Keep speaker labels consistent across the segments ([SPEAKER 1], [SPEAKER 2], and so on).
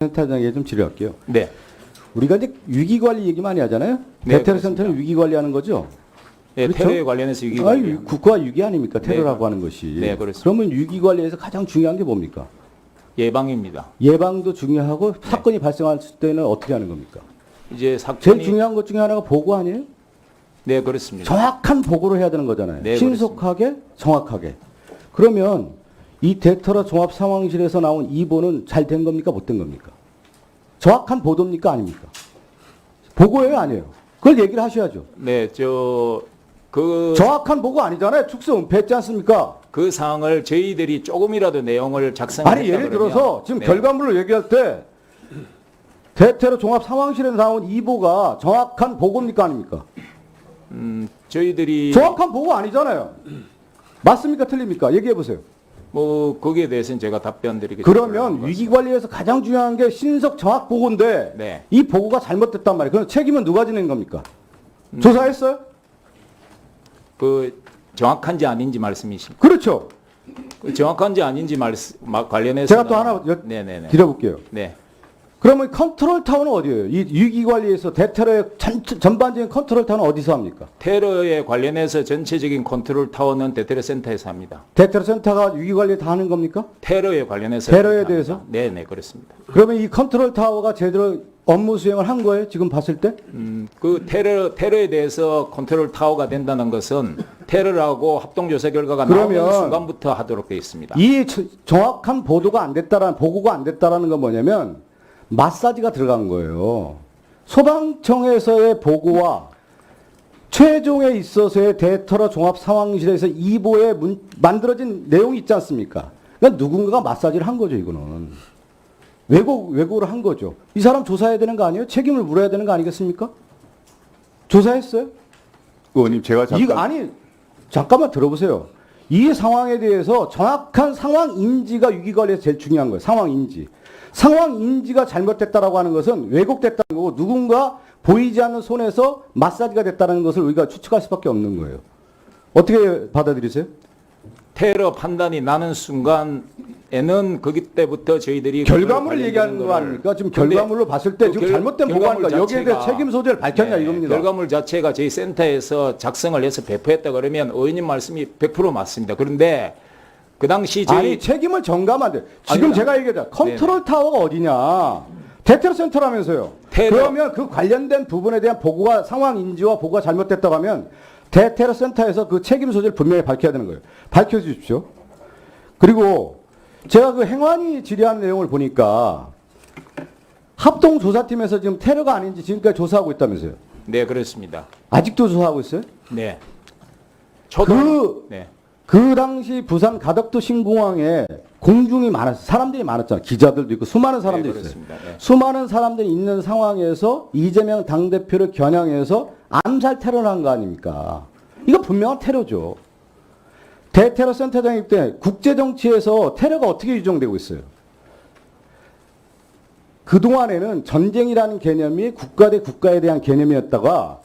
[SPEAKER 1] 센터장에 좀 질의할게요.
[SPEAKER 2] 네.
[SPEAKER 1] 우리가 이제 위기관리 얘기 많이 하잖아요.
[SPEAKER 2] 네,
[SPEAKER 1] 대테러 센터는 위기관리하는 거죠.
[SPEAKER 2] 네,
[SPEAKER 1] 그렇죠?
[SPEAKER 2] 테러에 관련해서 위기관리.
[SPEAKER 1] 국가 위기 아닙니까? 테러라고
[SPEAKER 2] 네,
[SPEAKER 1] 하는 것이.
[SPEAKER 2] 네, 그렇습니다.
[SPEAKER 1] 그러면 위기관리에서 가장 중요한 게 뭡니까?
[SPEAKER 2] 예방입니다.
[SPEAKER 1] 예방도 중요하고 사건이 발생했을 때는 어떻게 하는 겁니까?
[SPEAKER 2] 이제 사건이
[SPEAKER 1] 제일 중요한 것 중에 하나가 보고 아니에요?
[SPEAKER 2] 네, 그렇습니다.
[SPEAKER 1] 정확한 보고를 해야 되는 거잖아요.
[SPEAKER 2] 네,
[SPEAKER 1] 신속하게, 정확하게. 그러면 이 대테러 종합 상황실에서 나온 2보는 잘 된 겁니까? 못 된 겁니까? 정확한 보도입니까? 아닙니까? 보고예요? 아니에요? 그걸 얘기를 하셔야죠.
[SPEAKER 2] 네,
[SPEAKER 1] 정확한 보고 아니잖아요. 축소 은폐했지 않습니까?
[SPEAKER 2] 그 사항을 저희들이 조금이라도 내용을 작성했다
[SPEAKER 1] 아니 예를 들어서 지금
[SPEAKER 2] 네.
[SPEAKER 1] 결과물을 얘기할 때 대테러 종합 상황실에 나온 2보가 정확한 보고입니까? 아닙니까?
[SPEAKER 2] 저희들이
[SPEAKER 1] 정확한 보고 아니잖아요. 맞습니까? 틀립니까? 얘기해 보세요.
[SPEAKER 2] 뭐 거기에 대해서는 제가 답변 드리겠습니다.
[SPEAKER 1] 그러면 위기관리에서 가장 중요한 게 신속 정확 보고인데
[SPEAKER 2] 네.
[SPEAKER 1] 이 보고가 잘못됐단 말이에요. 그럼 책임은 누가 지는 겁니까? 조사했어요?
[SPEAKER 2] 그 정확한지 아닌지 말씀이십니까?
[SPEAKER 1] 그렇죠.
[SPEAKER 2] 그 정확한지 아닌지 관련해서
[SPEAKER 1] 제가 또 하나
[SPEAKER 2] 네네네.
[SPEAKER 1] 드려볼게요.
[SPEAKER 2] 네.
[SPEAKER 1] 그러면 컨트롤 타워는 어디예요? 이 위기관리에서 대테러의 전반적인 컨트롤 타워는 어디서 합니까?
[SPEAKER 2] 테러에 관련해서 전체적인 컨트롤 타워는 대테러 센터에서 합니다.
[SPEAKER 1] 대테러 센터가 위기관리 다 하는 겁니까?
[SPEAKER 2] 테러에 관련해서
[SPEAKER 1] 테러에
[SPEAKER 2] 합니다.
[SPEAKER 1] 대해서?
[SPEAKER 2] 네네 그렇습니다.
[SPEAKER 1] 그러면 이 컨트롤 타워가 제대로 업무 수행을 한 거예요? 지금 봤을 때?
[SPEAKER 2] 그 테러에 대해서 컨트롤 타워가 된다는 것은 테러라고 합동조사 결과가
[SPEAKER 1] 그러면
[SPEAKER 2] 나오는 순간부터 하도록 되어 있습니다.
[SPEAKER 1] 이 정확한 보고가 안 됐다라는 건 뭐냐면 마사지가 들어간 거예요. 소방청에서의 보고와 최종에 있어서의 대테러 종합 상황실에서 2보에 만들어진 내용이 있지 않습니까? 그러니까 누군가가 마사지를 한 거죠, 이거는. 왜곡을 한 거죠. 이 사람 조사해야 되는 거 아니에요? 책임을 물어야 되는 거 아니겠습니까? 조사했어요?
[SPEAKER 3] 의원님 제가
[SPEAKER 1] 잠깐만 들어보세요. 이 상황에 대해서 정확한 상황 인지가 위기관리에서 제일 중요한 거예요. 상황 인지. 상황 인지가 잘못됐다라고 하는 것은 왜곡됐다는 거고 누군가 보이지 않는 손에서 마사지가 됐다는 것을 우리가 추측할 수밖에 없는 거예요. 어떻게 받아들이세요?
[SPEAKER 2] 테러 판단이 나는 순간에는 거기 때부터 저희들이
[SPEAKER 1] 결과물을 얘기하는 거 아닙니까? 지금 결과물로 봤을 때 지금 잘못된 보고하니까 여기에 대해 책임 소재를 밝혔냐 이겁니다.
[SPEAKER 2] 결과물 자체가 저희 센터에서 작성을 해서 배포했다 그러면 의원님 말씀이 100% 맞습니다. 그런데 그 당시 저희
[SPEAKER 1] 아니 책임을 전가하면 돼. 지금
[SPEAKER 2] 아니,
[SPEAKER 1] 제가 얘기하자. 컨트롤 타워가 어디냐. 대테러 센터라면서요. 그러면 그 관련된 부분에 대한 보고가 상황 인지와 보고가 잘못됐다고 하면 대테러 센터에서 그 책임 소재를 분명히 밝혀야 되는 거예요. 밝혀주십시오. 그리고 제가 그 행안위 질의한 내용을 보니까 합동조사팀에서 지금 테러가 아닌지 지금까지 조사하고 있다면서요.
[SPEAKER 2] 네 그렇습니다.
[SPEAKER 1] 아직도 조사하고 있어요?
[SPEAKER 2] 네. 네.
[SPEAKER 1] 그 당시 부산 가덕도 신공항에 공중이 많았어요. 사람들이 많았잖아요. 기자들도 있고 수많은 사람들이 있어요.
[SPEAKER 2] 네.
[SPEAKER 1] 수많은 사람들이 있는 상황에서 이재명 당대표를 겨냥해서 암살 테러를 한 거 아닙니까? 이거 분명한 테러죠. 대테러 센터장일 때 국제정치에서 테러가 어떻게 유정되고 있어요? 그동안에는 전쟁이라는 개념이 국가 대 국가에 대한 개념이었다가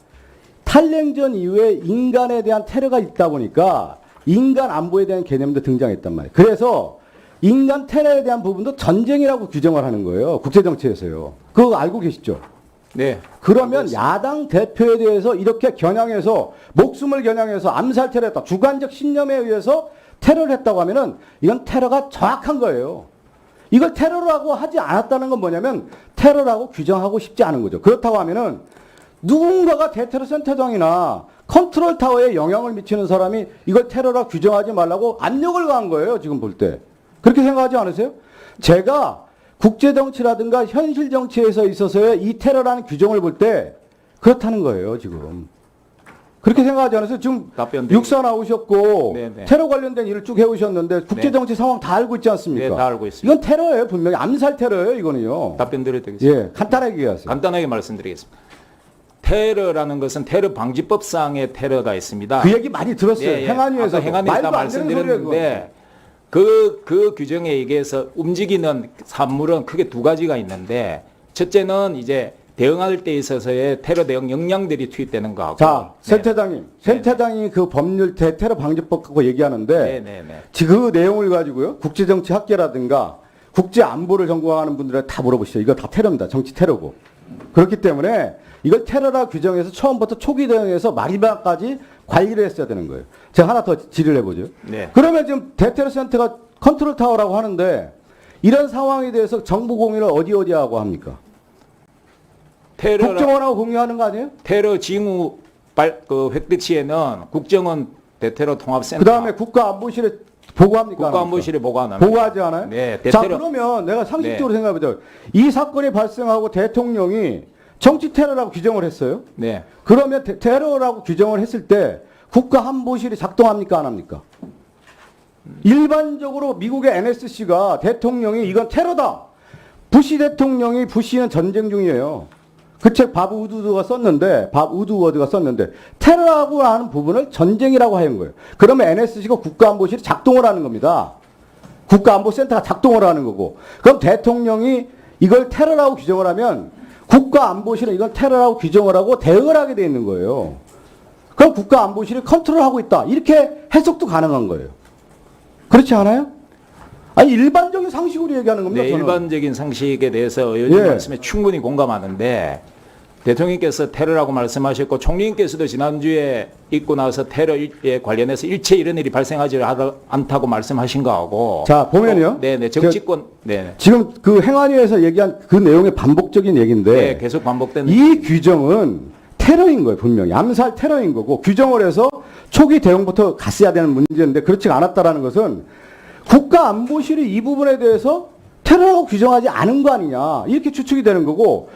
[SPEAKER 1] 탈냉전 이후에 인간에 대한 테러가 있다 보니까 인간 안보에 대한 개념도 등장했단 말이에요. 그래서 인간 테러에 대한 부분도 전쟁이라고 규정을 하는 거예요. 국제정치에서요. 그거 알고 계시죠?
[SPEAKER 2] 네.
[SPEAKER 1] 그러면 야당 대표에 대해서 이렇게 겨냥해서 목숨을 겨냥해서 암살 테러했다. 주관적 신념에 의해서 테러를 했다고 하면은 이건 테러가 정확한 거예요. 이걸 테러라고 하지 않았다는 건 뭐냐면 테러라고 규정하고 싶지 않은 거죠. 그렇다고 하면은 누군가가 대테러 센터장이나 컨트롤 타워에 영향을 미치는 사람이 이걸 테러라 규정하지 말라고 압력을 가한 거예요. 지금 볼 때. 그렇게 생각하지 않으세요? 제가 국제정치라든가 현실 정치에서 있어서의 이 테러라는 규정을 볼 때 그렇다는 거예요. 지금. 그렇게 생각하지 않으세요? 지금 육사 나오셨고
[SPEAKER 2] 네네.
[SPEAKER 1] 테러 관련된 일을 쭉 해오셨는데 국제정치 상황 다 알고 있지 않습니까?
[SPEAKER 2] 네, 다 알고 있습니다.
[SPEAKER 1] 이건 테러예요. 분명히 암살 테러예요. 이거는요.
[SPEAKER 2] 답변 드려야 되겠습니다.
[SPEAKER 1] 예, 간단하게 얘기하세요.
[SPEAKER 2] 간단하게 말씀드리겠습니다. 테러라는 것은 테러 방지법상의 테러가 있습니다.
[SPEAKER 1] 그 얘기 많이 들었어요.
[SPEAKER 2] 예, 예.
[SPEAKER 1] 행안위에서.
[SPEAKER 2] 아까 행안위에서 말씀드렸는데 그 규정에 의해서 움직이는 산물은 크게 두 가지가 있는데 첫째는 이제 대응할 때 있어서의 테러 대응 역량들이 투입되는 거하고.
[SPEAKER 1] 자, 센터장님. 센터장이 그 법률 대테러 방지법 갖고 얘기하는데
[SPEAKER 2] 네.
[SPEAKER 1] 그 내용을 가지고요. 국제정치 학계라든가 국제 안보를 전공하는 분들은 다 물어보시죠. 이거 다 테러입니다. 정치 테러고. 그렇기 때문에 이걸 테러라 규정해서 처음부터 초기 대응해서 마지막까지 관리를 했어야 되는 거예요. 제가 하나 더 질의를 해보죠.
[SPEAKER 2] 네.
[SPEAKER 1] 그러면 지금 대테러 센터가 컨트롤 타워라고 하는데 이런 상황에 대해서 정보 공유를 어디 하고 합니까?
[SPEAKER 2] 테러
[SPEAKER 1] 국정원하고 공유하는 거 아니에요?
[SPEAKER 2] 테러 징후 그 획득 시에는 국정원 대테러 통합센터
[SPEAKER 1] 그 다음에 국가안보실에 보고합니까? 안 합니까?
[SPEAKER 2] 국가안보실에 보고합니다.
[SPEAKER 1] 보고하지 않아요?
[SPEAKER 2] 네,
[SPEAKER 1] 자,
[SPEAKER 2] 대테러
[SPEAKER 1] 그러면 내가 상식적으로 생각해보자. 이 사건이 발생하고 대통령이 정치 테러라고 규정을 했어요.
[SPEAKER 2] 네.
[SPEAKER 1] 그러면 테러라고 규정을 했을 때 국가안보실이 작동합니까? 안 합니까? 일반적으로 미국의 NSC가 대통령이 이건 테러다. 부시 대통령이 부시는 전쟁 중이에요. 그 책 밥 우드워드가 썼는데 테러라고 하는 부분을 전쟁이라고 하는 거예요. 그러면 NSC가 국가안보실이 작동을 하는 겁니다. 국가안보센터가 작동을 하는 거고. 그럼 대통령이 이걸 테러라고 규정을 하면 국가안보실은 이걸 테러라고 규정을 하고 대응을 하게 돼 있는 거예요. 그럼 국가안보실이 컨트롤하고 있다. 이렇게 해석도 가능한 거예요. 그렇지 않아요? 아니 일반적인 상식으로 얘기하는 겁니다.
[SPEAKER 2] 네,
[SPEAKER 1] 저는.
[SPEAKER 2] 일반적인 상식에 대해서 의원님
[SPEAKER 1] 예.
[SPEAKER 2] 말씀에 충분히 공감하는데 대통령께서 테러라고 말씀하셨고 총리님께서도 지난주에 있고 나서 테러에 관련해서 일체 이런 일이 발생하지 않다고 말씀하신 거하고
[SPEAKER 1] 자 보면요.
[SPEAKER 2] 네네 정치권 네.
[SPEAKER 1] 지금 그 행안위에서 얘기한 그 내용의 반복적인 얘기인데
[SPEAKER 2] 네, 계속 반복되는
[SPEAKER 1] 이 규정은 테러인 거예요. 분명히 암살 테러인 거고 규정을 해서 초기 대응부터 갔어야 되는 문제인데 그렇지가 않았다라는 것은 국가안보실이 이 부분에 대해서 테러라고 규정하지 않은 거 아니냐 이렇게 추측이 되는 거고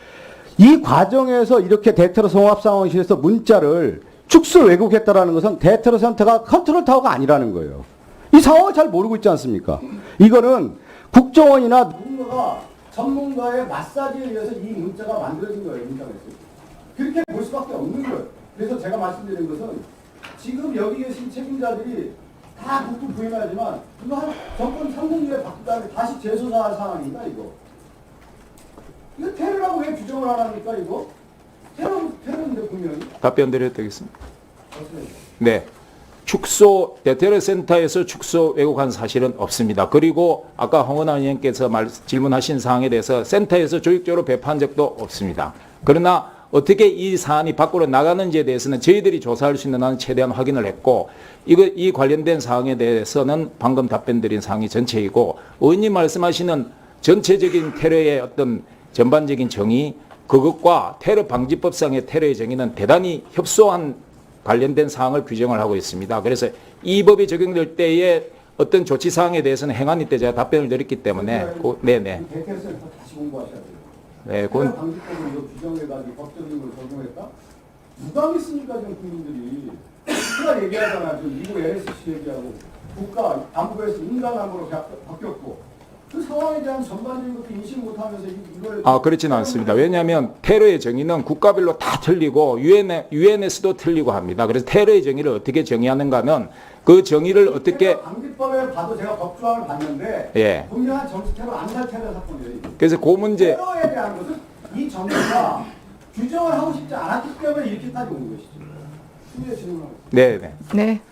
[SPEAKER 1] 이 과정에서 이렇게 대테러 종합상황실에서 문자를 축소 왜곡했다라는 것은 대테러 센터가 컨트롤 타워가 아니라는 거예요. 이 상황을 잘 모르고 있지 않습니까? 이거는 국정원이나 누군가가 전문가의 마사지에 의해서 이 문자가 만들어진 거예요. 문자가 있어요. 그렇게 볼 수밖에 없는 거예요. 그래서 제가 말씀드린 것은 지금 여기 계신 책임자들이 다 국부 부인하지만 이거 한 정권 3년 후에 바뀐 다음에 다시 재조사할 상황인가 이거? 이거 테러라고 왜 규정을 안 합니까 이거? 테러인데 분명히.
[SPEAKER 2] 답변 드려도 되겠습니다. 네. 축소 대테러 센터에서 축소 왜곡한 사실은 없습니다. 그리고 아까 홍은아 의원께서 질문하신 사항에 대해서 센터에서 조직적으로 배포한 적도 없습니다. 그러나 어떻게 이 사안이 밖으로 나가는지에 대해서는 저희들이 조사할 수 있는 한 최대한 확인을 했고 이 관련된 사항에 대해서는 방금 답변드린 사항이 전체이고 의원님 말씀하시는 전체적인 테러의 어떤 전반적인 정의 그것과 테러 방지법상의 테러의 정의는 대단히 협소한 관련된 사항을 규정을 하고 있습니다. 그래서 이 법이 적용될 때의 어떤 조치 사항에 대해서는 행안위 때 제가 답변을 드렸기 때문에 네네.
[SPEAKER 1] 대테러센터 다시 공부하셔야 돼요.
[SPEAKER 2] 네,
[SPEAKER 1] 테러 방지법을 이거 규정해가지고 법적인 걸 적용했다? 누가 믿습니까 지금 국민들이? 제가 얘기하잖아요. 지금 미국 NSC 얘기하고 국가 안보에서 인간 안보로 바뀌었고 그 상황에 대한 전반적인 것도 인식 못하면서 이걸
[SPEAKER 2] 그렇지는 않습니다. 왜냐하면 테러의 정의는 국가별로 다 틀리고 유엔에서도 틀리고 합니다. 그래서 테러의 정의를 어떻게 정의하는가는 그 정의를 어떻게
[SPEAKER 1] 테러 방지법에 봐도 제가 법조항을 봤는데
[SPEAKER 2] 예.
[SPEAKER 1] 분명한 정치 테러 암살 테러 사건이에요. 이게.
[SPEAKER 2] 그래서 그 문제
[SPEAKER 1] 테러에 대한 것은 이 정부가 규정을 하고 싶지 않았기 때문에 이렇게까지 온 것이죠. 추후에 질문하겠습니다.
[SPEAKER 2] 네네.
[SPEAKER 3] 네.